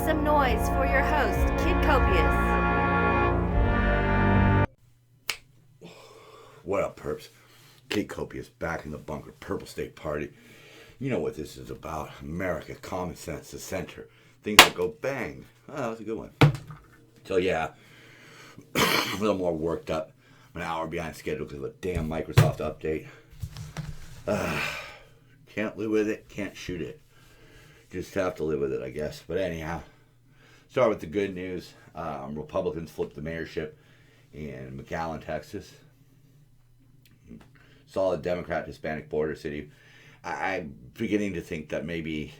some noise for your host, Kid Copious. What up, perps? Kid Copious back in the bunker, Purple State Party. You know what this is about. America, common sense, the center. Things that go bang. Oh, that was a good one. So yeah, a little more worked up. I'm an hour behind schedule because of a damn Microsoft update. Can't live with it, can't shoot it. Just have to live with it, I guess. But anyhow, start with the good news. Republicans flipped the mayorship in McAllen, Texas. Solid Democrat Hispanic border city. I'm beginning to think that maybe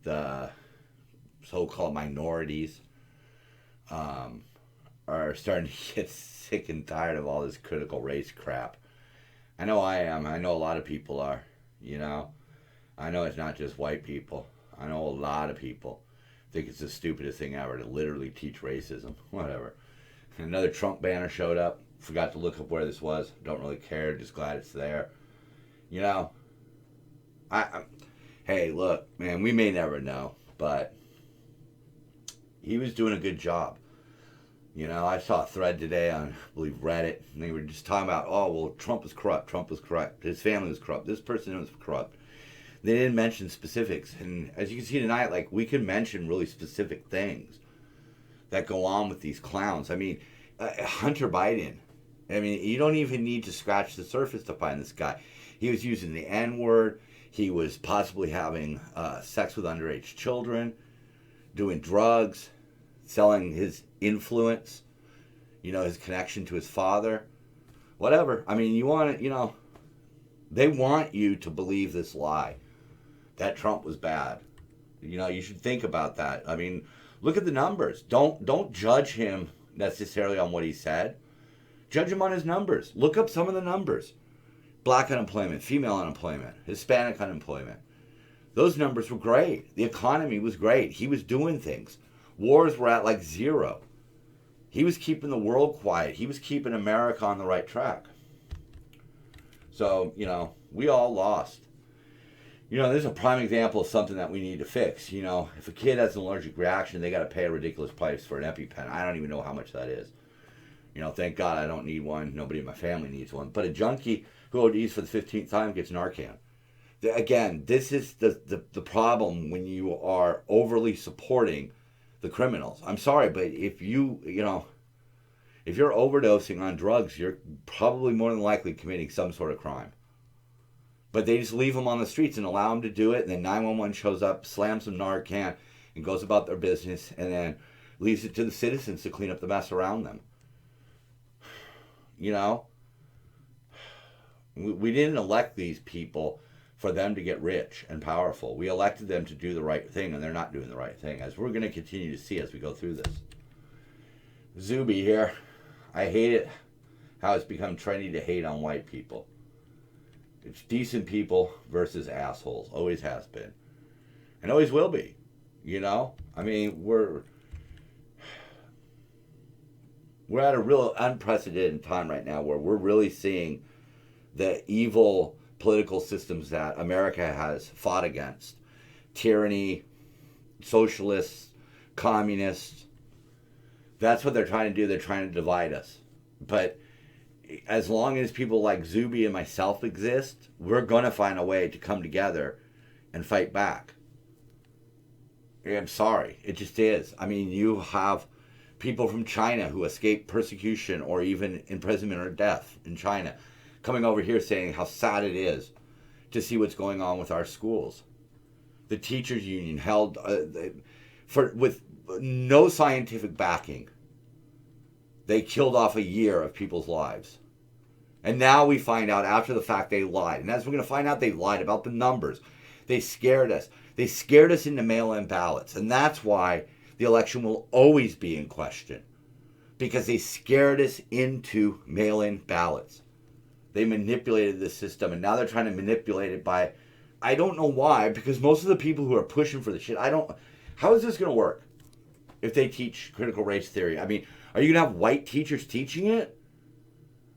the so-called minorities are starting to get sick and tired of all this critical race crap. I know I am. I know a lot of people are, you know. I know it's not just white people. I know a lot of people think it's the stupidest thing ever to literally teach racism. Whatever. Another Trump banner showed up. Forgot to look up where this was. Don't really care. Just glad it's there. You know, hey, look, man, we may never know, but he was doing a good job. You know, I saw a thread today on, I believe, Reddit, and they were just talking about, oh, well, Trump was corrupt. Trump was corrupt. His family was corrupt. This person was corrupt. They didn't mention specifics. And as you can see tonight, like, we can mention really specific things that go on with these clowns. I mean, Hunter Biden. I mean, you don't even need to scratch the surface to find this guy. He was using the N-word. He was possibly having sex with underage children, doing drugs, selling his influence, you know, his connection to his father, whatever. I mean, you want to, you know, they want you to believe this lie that Trump was bad. You know, you should think about that. I mean, look at the numbers. Don't judge him necessarily on what he said. Judge him on his numbers. Look up some of the numbers. Black unemployment, female unemployment, Hispanic unemployment. Those numbers were great. The economy was great. He was doing things. Wars were at like zero. He was keeping the world quiet. He was keeping America on the right track. So, you know, we all lost. You know, this is a prime example of something that we need to fix. You know, if a kid has an allergic reaction, they got to pay a ridiculous price for an EpiPen. I don't even know how much that is. You know, thank God I don't need one. Nobody in my family needs one. But a junkie who ODs for the 15th time gets Narcan. Again, this is the problem when you are overly supporting the criminals. I'm sorry, but if you're overdosing on drugs, you're probably more than likely committing some sort of crime. But they just leave them on the streets and allow them to do it, and then 911 shows up, slams some Narcan, and goes about their business, and then leaves it to the citizens to clean up the mess around them. You know? We didn't elect these people for them to get rich and powerful. We elected them to do the right thing, and they're not doing the right thing, as we're going to continue to see as we go through this. Zuby here. I hate it how it's become trendy to hate on white people. It's decent people versus assholes. Always has been. And always will be. You know? I mean, we're at a real unprecedented time right now where we're really seeing the evil political systems that America has fought against. Tyranny, socialists, communists. That's what they're trying to do. They're trying to divide us. But as long as people like Zuby and myself exist, we're going to find a way to come together and fight back. I'm sorry. It just is. I mean, you have people from China who escape persecution or even imprisonment or death in China coming over here saying how sad it is to see what's going on with our schools. The teachers union held with no scientific backing. They killed off a year of people's lives. And now we find out after the fact they lied. And as we're going to find out, they lied about the numbers. They scared us. They scared us into mail-in ballots. And that's why the election will always be in question. Because they scared us into mail-in ballots. They manipulated the system, and now they're trying to manipulate it by, I don't know why, because most of the people who are pushing for the shit, how is this going to work if they teach critical race theory? I mean, are you going to have white teachers teaching it?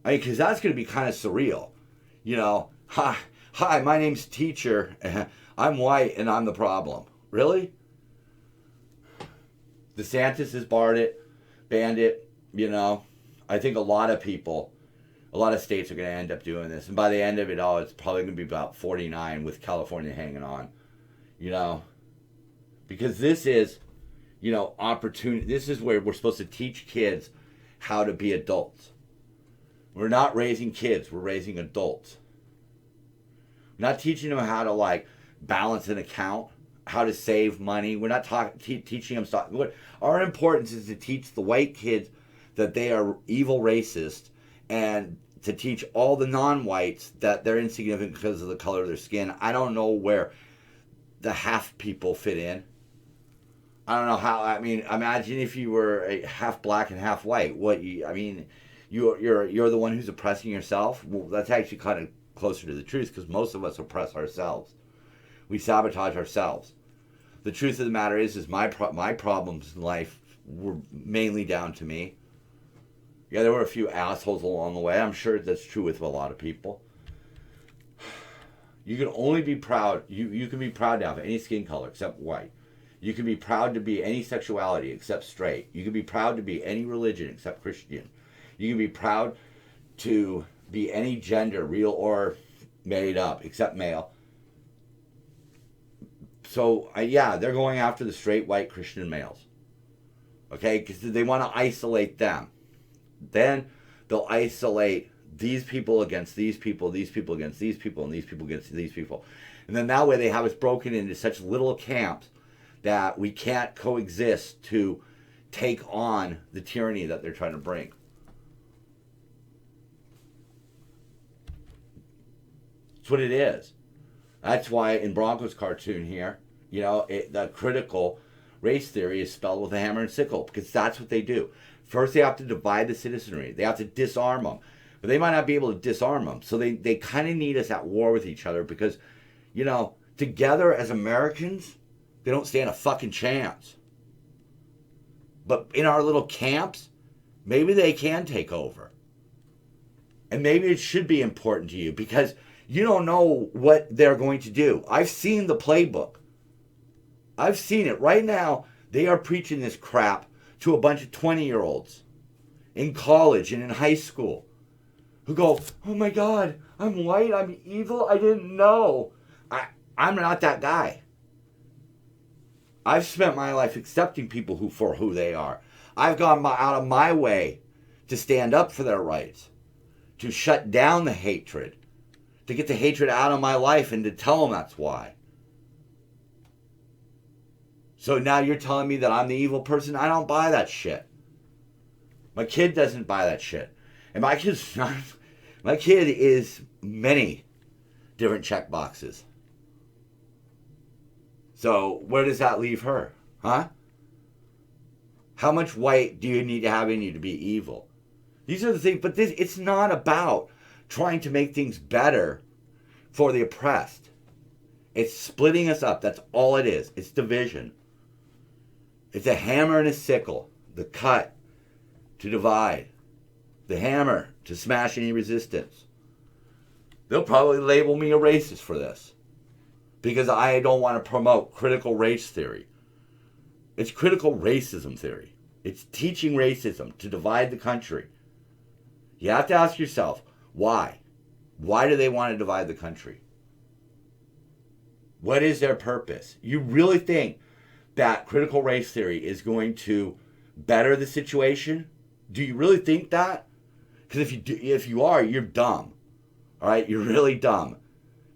I mean, because that's going to be kind of surreal. You know, hi, my name's teacher, I'm white, and I'm the problem. Really? DeSantis has barred it, banned it, you know. I think a lot of states are going to end up doing this. And by the end of it all, it's probably going to be about 49 with California hanging on, you know. Because this is, you know, opportunity. This is where we're supposed to teach kids how to be adults. We're not raising kids. We're raising adults. We're not teaching them how to, like, balance an account, how to save money. We're not teaching them stuff. Our importance is to teach the white kids that they are evil racists, and to teach all the non-whites that they're insignificant because of the color of their skin. I don't know where the half people fit in. I don't know how. I mean, imagine if you were a half black and half white. You're the one who's oppressing yourself. Well, that's actually kind of closer to the truth, because most of us oppress ourselves. We sabotage ourselves. The truth of the matter is my problems in life were mainly down to me. Yeah, there were a few assholes along the way. I'm sure that's true with a lot of people. You can only be proud. You can be proud to have any skin color except white. You can be proud to be any sexuality except straight. You can be proud to be any religion except Christian. You can be proud to be any gender, real or made up, except male. So, they're going after the straight, white, Christian males. Okay? Because they want to isolate them. Then they'll isolate these people against these people against these people, and these people against these people. And then that way they have us broken into such little camps that we can't coexist to take on the tyranny that they're trying to bring. That's what it is. That's why in Bronco's cartoon here, you know, the critical race theory is spelled with a hammer and sickle, because that's what they do. First, they have to divide the citizenry. They have to disarm them. But they might not be able to disarm them. So they kind of need us at war with each other, because, you know, together as Americans, they don't stand a fucking chance. But in our little camps, maybe they can take over. And maybe it should be important to you, because you don't know what they're going to do. I've seen the playbook. I've seen it. Right now, they are preaching this crap to a bunch of 20-year-olds in college and in high school who go, oh my God, I'm white, I'm evil, I didn't know. I'm not that guy. I've spent my life accepting people for who they are. I've gone out of my way to stand up for their rights, to shut down the hatred, to get the hatred out of my life and to tell them that's why. So now you're telling me that I'm the evil person? I don't buy that shit. My kid doesn't buy that shit. And my kid is many different check boxes. So where does that leave her? Huh? How much white do you need to have in you to be evil? These are the things, but it's not about trying to make things better for the oppressed. It's splitting us up. That's all it is. It's division. It's a hammer and a sickle. The cut to divide. The hammer to smash any resistance. They'll probably label me a racist for this, because I don't want to promote critical race theory. It's critical racism theory. It's teaching racism to divide the country. You have to ask yourself, why? Why do they want to divide the country? What is their purpose? You really think that critical race theory is going to better the situation? Do you really think that? Because if you are, you're dumb. All right, you're really dumb.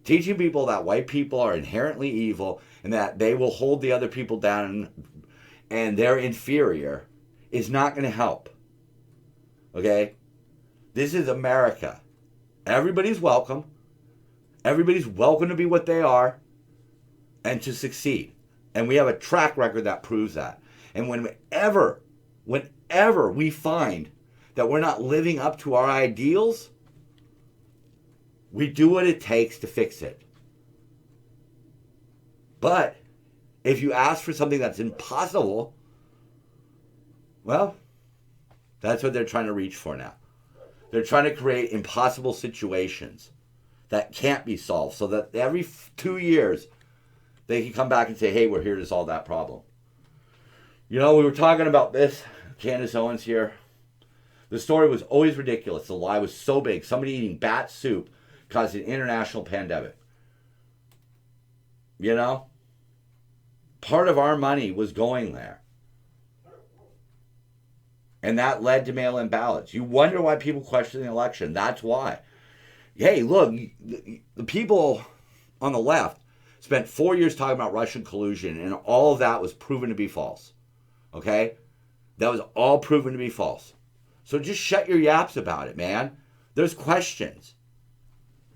Teaching people that white people are inherently evil and that they will hold the other people down and they're inferior is not going to help. Okay? This is America. Everybody's welcome. Everybody's welcome to be what they are and to succeed. And we have a track record that proves that. And whenever we find that we're not living up to our ideals, we do what it takes to fix it. But if you ask for something that's impossible, well, that's what they're trying to reach for now. They're trying to create impossible situations that can't be solved, so that every 2 years they can come back and say, hey, we're here to solve that problem. You know, we were talking about this. Candace Owens here. The story was always ridiculous. The lie was so big. Somebody eating bat soup caused an international pandemic. You know? Part of our money was going there. And that led to mail-in ballots. You wonder why people question the election. That's why. Hey, look, the people on the left spent 4 years talking about Russian collusion, and all of that was proven to be false. Okay? That was all proven to be false. So just shut your yaps about it, man. There's questions.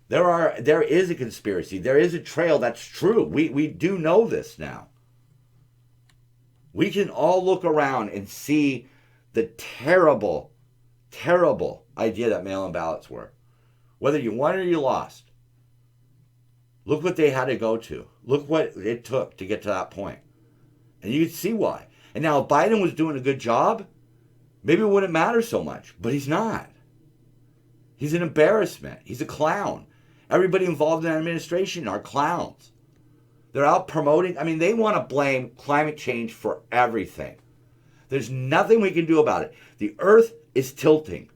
There is a conspiracy. There is a trail. That's true. We do know this now. We can all look around and see the terrible, terrible idea that mail-in ballots were. Whether you won or you lost. Look what they had to go to. Look what it took to get to that point. And you can see why. And now if Biden was doing a good job, maybe it wouldn't matter so much. But he's not. He's an embarrassment. He's a clown. Everybody involved in that administration are clowns. They're out promoting. I mean, they want to blame climate change for everything. There's nothing we can do about it. The earth is tilting.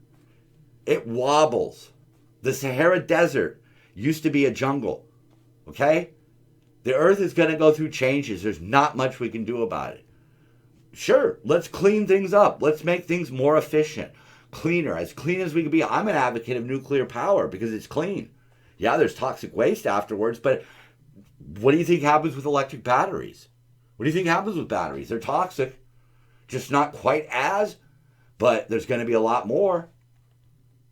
It wobbles. The Sahara Desert used to be a jungle. Okay? The earth is going to go through changes. There's not much we can do about it. Sure, let's clean things up. Let's make things more efficient. Cleaner. As clean as we can be. I'm an advocate of nuclear power because it's clean. Yeah, there's toxic waste afterwards, but what do you think happens with electric batteries? What do you think happens with batteries? They're toxic. Just not quite as, but there's going to be a lot more.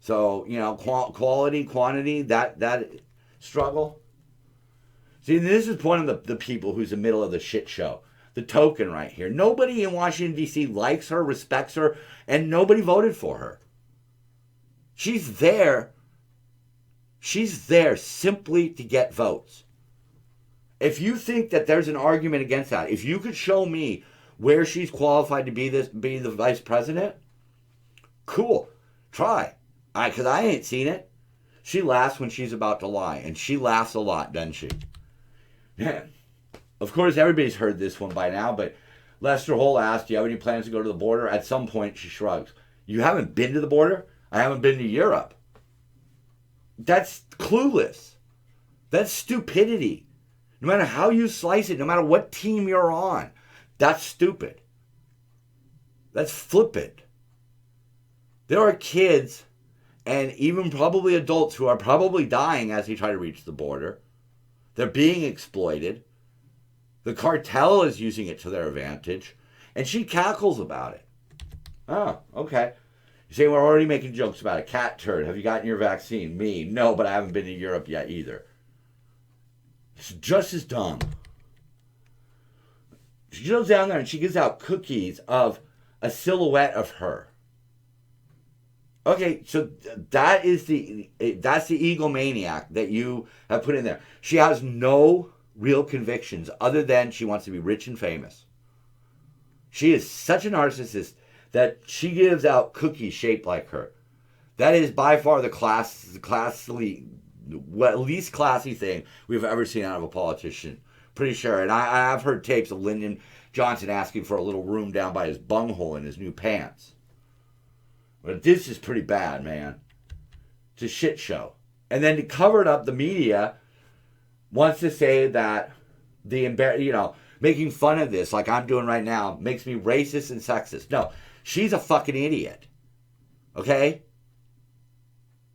So, you know, quality, quantity, that struggle. See, this is one of the people who's in the middle of the shit show. The token right here. Nobody in Washington, D.C. likes her, respects her, and nobody voted for her. She's there. She's there simply to get votes. If you think that there's an argument against that, if you could show me where she's qualified to be the vice president, cool. Try. Because I ain't seen it. She laughs when she's about to lie, and she laughs a lot, doesn't she? Man. Of course, everybody's heard this one by now, but Lester Holt asked, do you have any plans to go to the border? At some point, she shrugs. You haven't been to the border? I haven't been to Europe. That's clueless. That's stupidity. No matter how you slice it, no matter what team you're on, that's stupid. That's flippant. There are kids and even probably adults who are probably dying as they try to reach the border. They're being exploited. The cartel is using it to their advantage. And she cackles about it. Oh, okay. You say, we're already making jokes about a cat turd. Have you gotten your vaccine? Me, no, but I haven't been to Europe yet either. It's just as dumb. She goes down there and she gives out cookies of a silhouette of her. Okay, so that's the egomaniac that you have put in there. She has no real convictions other than she wants to be rich and famous. She is such a narcissist that she gives out cookies shaped like her. That is by far the least classy thing we've ever seen out of a politician. Pretty sure. And I've heard tapes of Lyndon Johnson asking for a little room down by his bunghole in his new pants. But this is pretty bad, man. It's a shit show. And then to cover it up, the media wants to say that making fun of this like I'm doing right now makes me racist and sexist. No, she's a fucking idiot. Okay?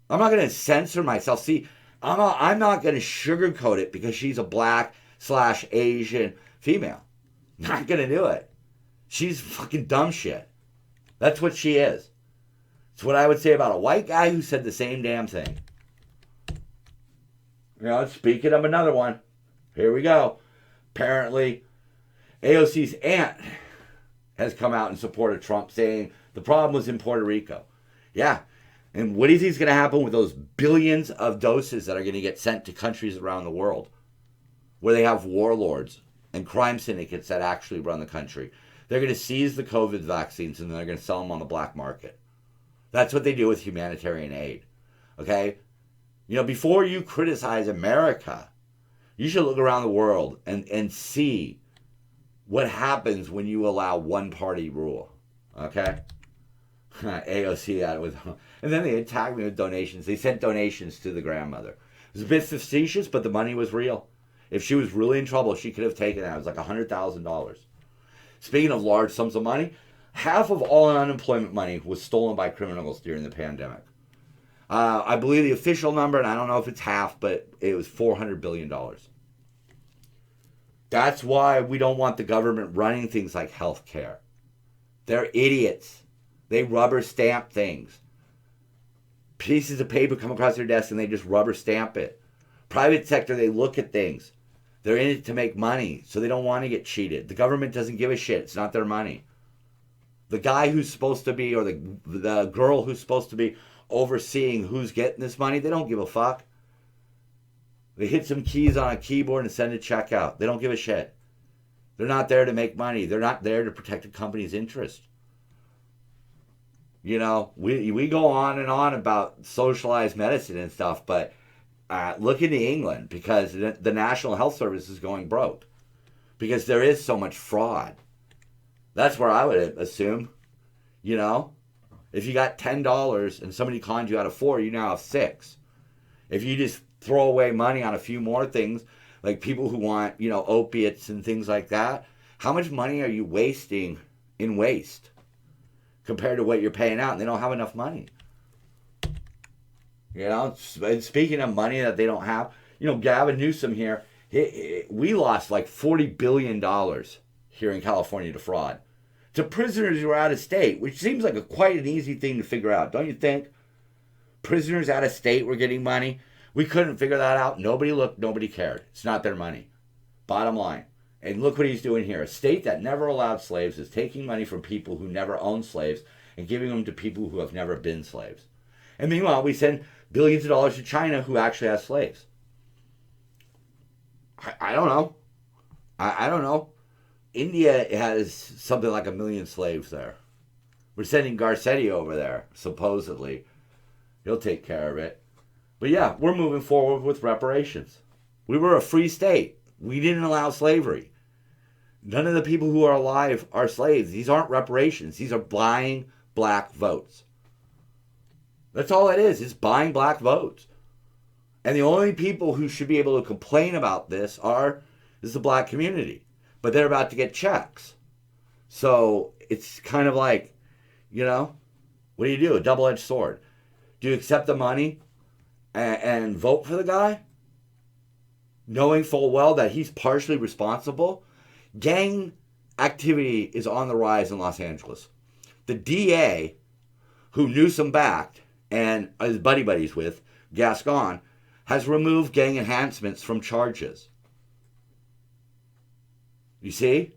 I'm not going to censor myself. See, I'm not going to sugarcoat it because she's a black/Asian female. Not going to do it. She's fucking dumb shit. That's what she is. It's what I would say about a white guy who said the same damn thing. You know, speaking of another one, here we go. Apparently, AOC's aunt has come out in support of Trump saying the problem was in Puerto Rico. Yeah. And what do you think is going to happen with those billions of doses that are going to get sent to countries around the world where they have warlords and crime syndicates that actually run the country? They're going to seize the COVID vaccines and they're going to sell them on the black market. That's what they do with humanitarian aid. Okay? You know, before you criticize America, you should look around the world and see what happens when you allow one party rule. Okay? AOC that was, and then they attacked me with donations. They sent donations to the grandmother. It was a bit facetious, but the money was real. If she was really in trouble, she could have taken that. It was like $100,000. Speaking of large sums of money, half of all unemployment money was stolen by criminals during the pandemic. I believe the official number, and I don't know if it's half, but it was $400 billion. That's why we don't want the government running things like health care. They're idiots. They rubber stamp things. Pieces of paper come across their desk and they just rubber stamp it. Private sector, they look at things. They're in it to make money, so they don't want to get cheated. The government doesn't give a shit. It's not their money. The guy who's supposed to be, or the girl who's supposed to be overseeing who's getting this money, they don't give a fuck. They hit some keys on a keyboard and send a check out. They don't give a shit. They're not there to make money. They're not there to protect the company's interest. You know, we go on and on about socialized medicine and stuff, but look into England, because the National Health Service is going broke because there is so much fraud. That's where I would assume, you know, if you got $10 and somebody conned you out of $4, you now have $6. If you just throw away money on a few more things, like people who want, you know, opiates and things like that, how much money are you wasting in waste compared to what you're paying out? And they don't have enough money. You know, speaking of money that they don't have, you know, Gavin Newsom here, we lost like $40 billion here in California to fraud. To prisoners who are out of state, which seems like quite an easy thing to figure out, don't you think? Prisoners out of state were getting money. We couldn't figure that out. Nobody looked, nobody cared. It's not their money. Bottom line. And look what he's doing here. A state that never allowed slaves is taking money from people who never owned slaves and giving them to people who have never been slaves. And meanwhile, we send billions of dollars to China, who actually has slaves. I don't know. I don't know. India has something like 1 million slaves there. We're sending Garcetti over there, supposedly. He'll take care of it. But yeah, we're moving forward with reparations. We were a free state. We didn't allow slavery. None of the people who are alive are slaves. These aren't reparations. These are buying black votes. That's all it is. It's buying black votes. And the only people who should be able to complain about this is the black community. But they're about to get checks. So it's kind of like, you know, what do? A double-edged sword. Do you accept the money and vote for the guy, knowing full well that he's partially responsible? Gang activity is on the rise in Los Angeles. The DA, who Newsom backed and is buddies with, Gascon, has removed gang enhancements from charges. You see?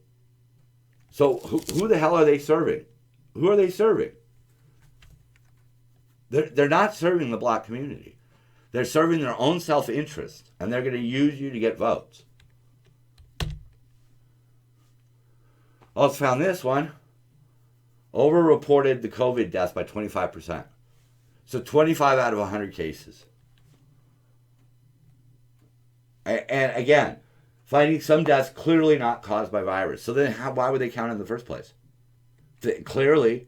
So who the hell are they serving? Who are they serving? They're not serving the black community. They're serving their own self-interest, and they're going to use you to get votes. Also found this one. Over-reported the COVID deaths by 25%. So 25 out of 100 cases. And again, finding some deaths clearly not caused by virus. So then why would they count in the first place? Clearly,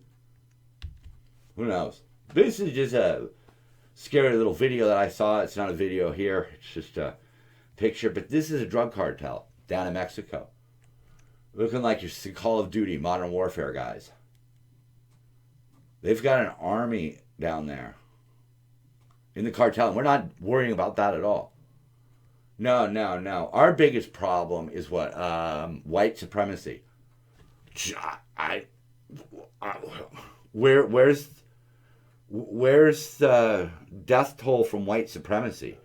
who knows? This is just a scary little video that I saw. It's not a video here. It's just a picture. But this is a drug cartel down in Mexico. Looking like your Call of Duty Modern Warfare guys. They've got an army down there in the cartel. And we're not worrying about that at all. No. Our biggest problem is what? White supremacy. Where's the death toll from white supremacy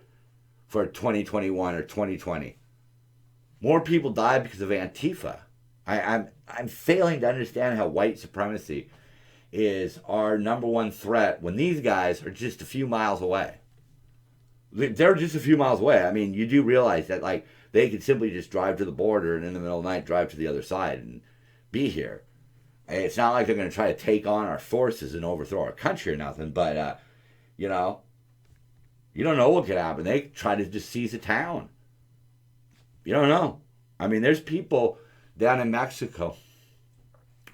for 2021 or 2020? More people died because of Antifa. I'm failing to understand how white supremacy is our number one threat when these guys are just a few miles away. They're just a few miles away. I mean, you do realize that, like, they could simply just drive to the border and in the middle of the night drive to the other side and be here. It's not like they're going to try to take on our forces and overthrow our country or nothing, but, you know, you don't know what could happen. They try to just seize a town. You don't know. I mean, there's people down in Mexico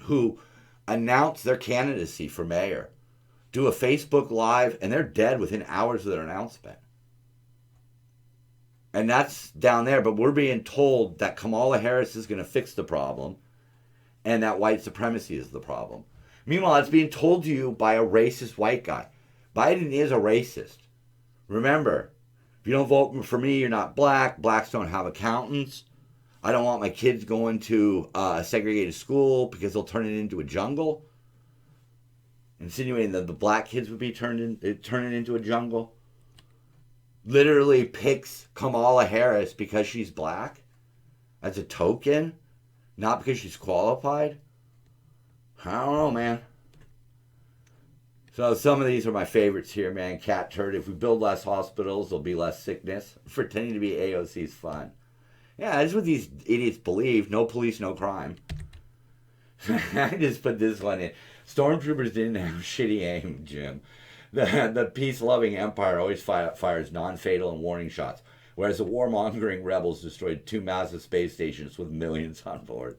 who announce their candidacy for mayor, do a Facebook Live, and they're dead within hours of their announcement. And that's down there, but we're being told that Kamala Harris is going to fix the problem and that white supremacy is the problem. Meanwhile, it's being told to you by a racist white guy. Biden is a racist. Remember, if you don't vote for me, you're not black. Blacks don't have accountants. I don't want my kids going to a segregated school because they'll turn it into a jungle. Insinuating that the black kids would be turning it into a jungle. Literally picks Kamala Harris because she's black as a token, not because she's qualified. I don't know, man. So some of these are my favorites here, man. Cat turd. If we build less hospitals, there'll be less sickness. Pretending to be AOC is fun. Yeah, that's what these idiots believe. No police, no crime. I just put this one in. Stormtroopers didn't have shitty aim, Jim. The peace-loving empire always fires non-fatal and warning shots, whereas the warmongering rebels destroyed 2 massive space stations with millions on board.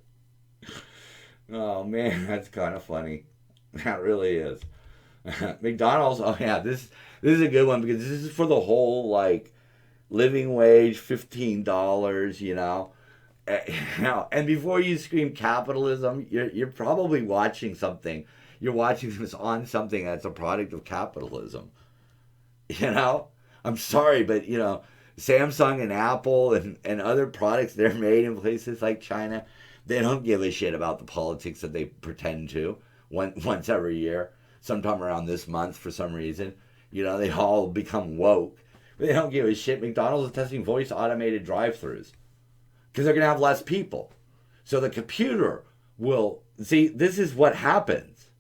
Oh, man, that's kind of funny. That really is. McDonald's, oh, yeah, this is a good one because this is for the whole, like, living wage, $15, you know. And before you scream capitalism, you're probably watching something. You're watching this on something that's a product of capitalism. You know? I'm sorry, but, you know, Samsung and Apple and other products, they're made in places like China. They don't give a shit about the politics that they pretend to once every year. Sometime around this month for some reason. You know, they all become woke. They don't give a shit. McDonald's is testing voice automated drive-thrus because they're going to have less people. So the computer will... See, this is what happens.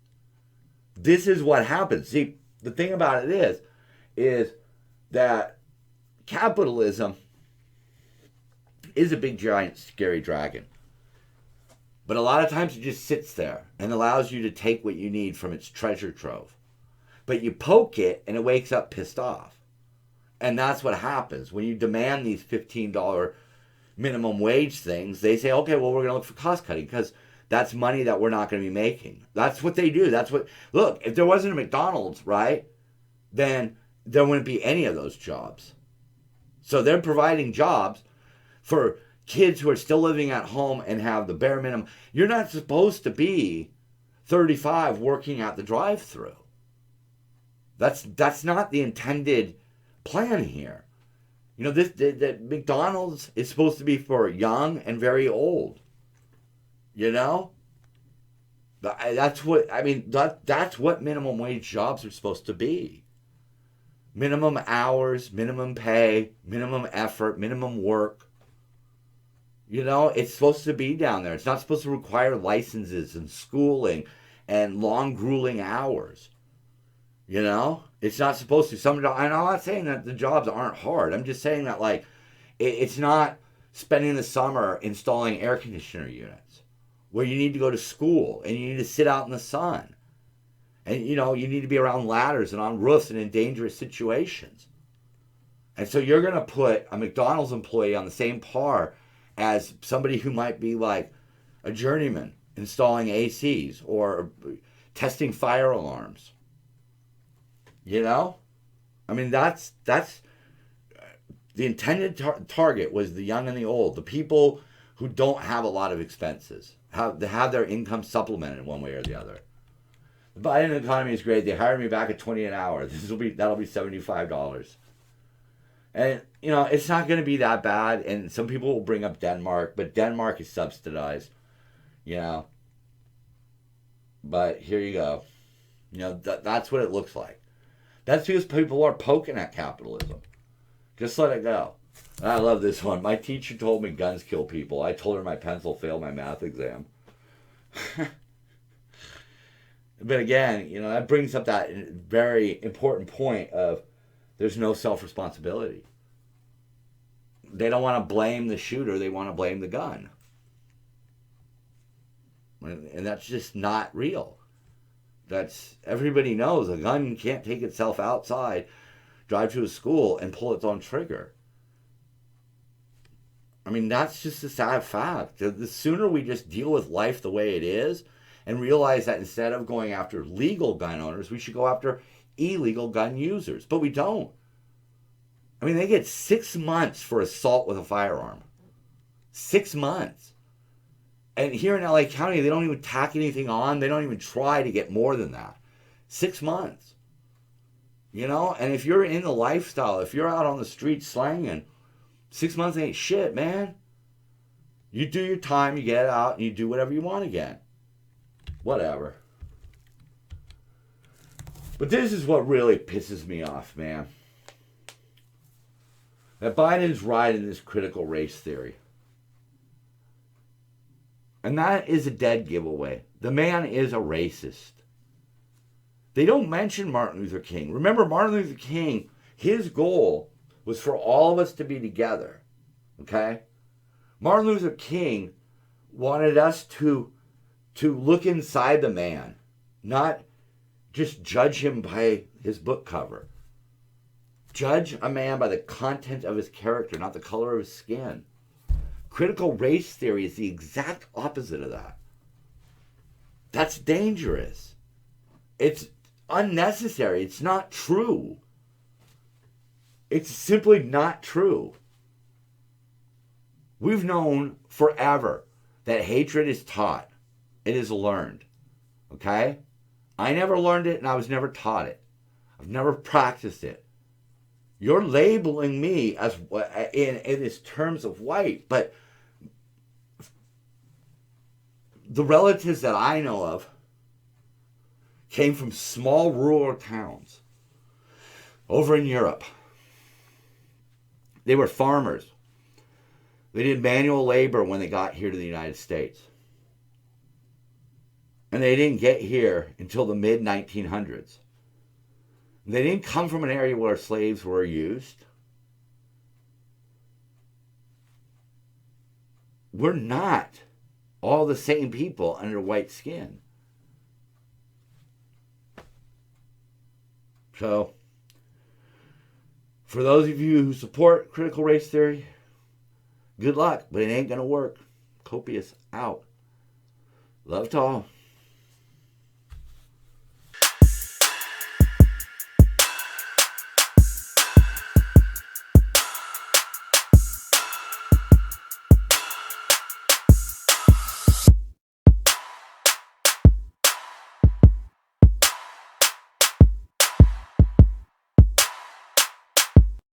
This is what happens. See, the thing about it is that capitalism is a big, giant, scary dragon. But a lot of times it just sits there and allows you to take what you need from its treasure trove. But you poke it and it wakes up pissed off. And that's what happens. When you demand these $15 minimum wage things, they say, okay, well, we're going to look for cost cutting because that's money that we're not going to be making. That's what they do. Look, if there wasn't a McDonald's, right, then there wouldn't be any of those jobs. So they're providing jobs for kids who are still living at home and have the bare minimum. You're not supposed to be 35 working at the drive-thru. That's not the intended plan here. You know, the McDonald's is supposed to be for young and very old. You know? That's what minimum wage jobs are supposed to be. Minimum hours, minimum pay, minimum effort, minimum work. You know, it's supposed to be down there. It's not supposed to require licenses and schooling and long, grueling hours. You know? It's not supposed to. And I'm not saying that the jobs aren't hard. I'm just saying that, like, it's not spending the summer installing air conditioner units where you need to go to school and you need to sit out in the sun. And, you know, you need to be around ladders and on roofs and in dangerous situations. And so you're going to put a McDonald's employee on the same par as somebody who might be like a journeyman installing ACs or testing fire alarms. You know? I mean, that's the intended target was the young and the old, the people who don't have a lot of expenses, have their income supplemented one way or the other. The Biden economy is great. They hired me back at $20 an hour. That'll be $75. And, you know, it's not going to be that bad. And some people will bring up Denmark, but Denmark is subsidized, you know. But here you go. You know, that's what it looks like. That's because people are poking at capitalism. Just let it go. And I love this one. My teacher told me guns kill people. I told her my pencil failed my math exam. But again, you know, that brings up that very important point of there's no self-responsibility. They don't want to blame the shooter. They want to blame the gun. And that's just not real. Everybody knows a gun can't take itself outside, drive to a school, and pull its own trigger. I mean, that's just a sad fact. The sooner we just deal with life the way it is and realize that instead of going after legal gun owners, we should go after illegal gun users. But we don't. I mean, they get 6 months for assault with a firearm. 6 months. And here in LA County, they don't even tack anything on. They don't even try to get more than that. 6 months. You know? And if you're in the lifestyle, if you're out on the street slanging, 6 months ain't shit, man. You do your time, you get out, and you do whatever you want again. Whatever. But this is what really pisses me off, man. That Biden's riding this critical race theory. And that is a dead giveaway. The man is a racist. They don't mention Martin Luther King. Remember, Martin Luther King, his goal was for all of us to be together. Okay? Martin Luther King wanted us to look inside the man, not just judge him by his book cover. Judge a man by the content of his character, not the color of his skin. Critical race theory is the exact opposite of that. That's dangerous. It's unnecessary. It's not true. It's simply not true. We've known forever that hatred is taught. It is learned. Okay? I never learned it and I was never taught it. I've never practiced it. You're labeling me as in its terms of white, but the relatives that I know of came from small rural towns over in Europe. They were farmers. They did manual labor when they got here to the United States. And they didn't get here until the mid-1900s. They didn't come from an area where slaves were used. We're not all the same people under white skin. So, for those of you who support critical race theory, good luck, but it ain't going to work. Copious out. Love to all.